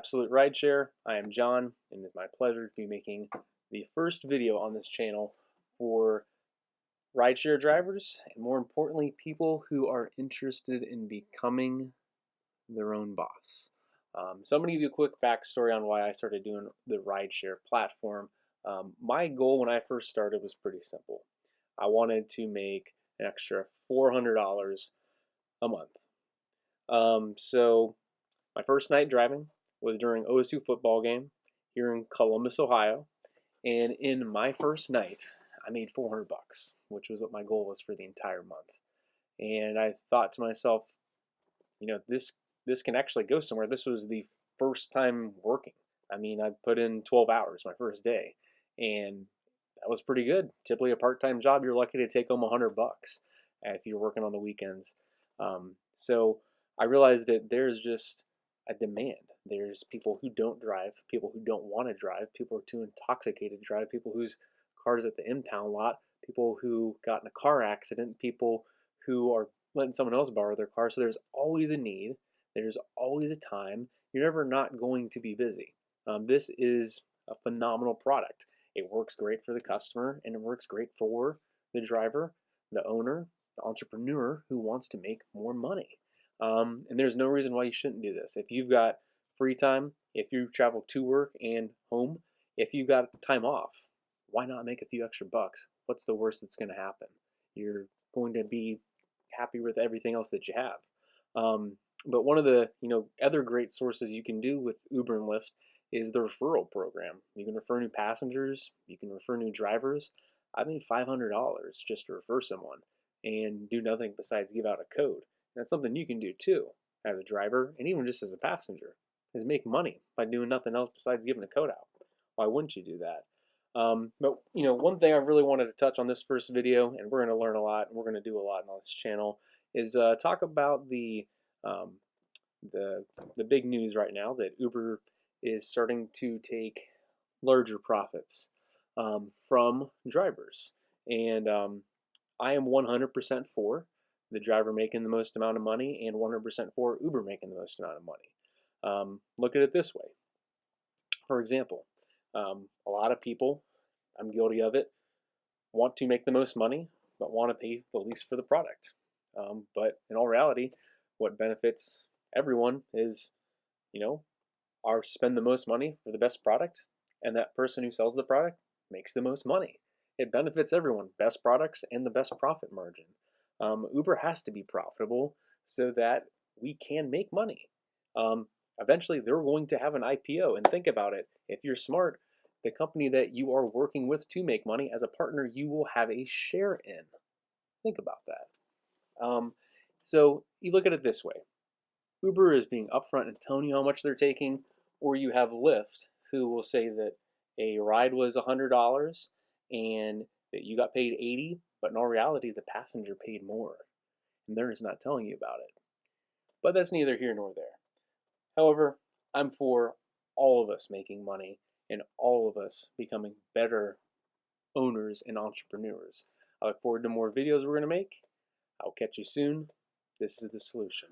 Absolute Rideshare. I am John, and it's my pleasure to be making the first video on this channel for rideshare drivers, and more importantly, people who are interested in becoming their own boss. So I'm going to give you a quick backstory on why I started doing the rideshare platform. My goal when I first started was pretty simple. I wanted to make an extra $400 a month. So my first night driving was during OSU football game here in Columbus, Ohio, and in my first night, I made $400, which was what my goal was for the entire month. And I thought to myself, this can actually go somewhere. This was the first time working. I mean, I put in 12 hours my first day, and that was pretty good. Typically, a part-time job, you're lucky to take home $100 if you're working on the weekends. So I realized that there's just a demand. There's people who don't drive, people who don't want to drive, people who are too intoxicated to drive, people whose cars at the impound lot, people who got in a car accident, people who are letting someone else borrow their car. So there's always a need. There's always a time. You're never not going to be busy. This is a phenomenal product. It works great for the customer, and it works great for the driver, the owner, the entrepreneur who wants to make more money. And there's no reason why you shouldn't do this. If you've got free time, if you travel to work and home, if you've got time off, why not make a few extra bucks? What's the worst that's going to happen? You're going to be happy with everything else that you have. But one of the other great sources you can do with Uber and Lyft is the referral program. You can refer new passengers, you can refer new drivers. I made $500 just to refer someone and do nothing besides give out a code. That's something you can do too as a driver and even just as a passenger, is make money by doing nothing else besides giving a code out. Why wouldn't you do that? But one thing I really wanted to touch on this first video, and we're going to learn a lot and we're going to do a lot on this channel, is talk about the big news right now that Uber is starting to take larger profits from drivers. And I am 100% for the driver making the most amount of money and 100% for Uber making the most amount of money. Look at it this way. For example, a lot of people, I'm guilty of it, want to make the most money but want to pay the least for the product. But in all reality, what benefits everyone is, our spend the most money for the best product, and that person who sells the product makes the most money. It benefits everyone, best products and the best profit margin. Uber has to be profitable so that we can make money. Eventually, they're going to have an IPO, and think about it. If you're smart, the company that you are working with to make money as a partner, you will have a share in. Think about that. So you look at it this way. Uber is being upfront and telling you how much they're taking, or you have Lyft, who will say that a ride was $100 and that you got paid $80, but in all reality, the passenger paid more, and they're just not telling you about it. But that's neither here nor there. However, I'm for all of us making money and all of us becoming better owners and entrepreneurs. I look forward to more videos we're going to make. I'll catch you soon. This is The Solution.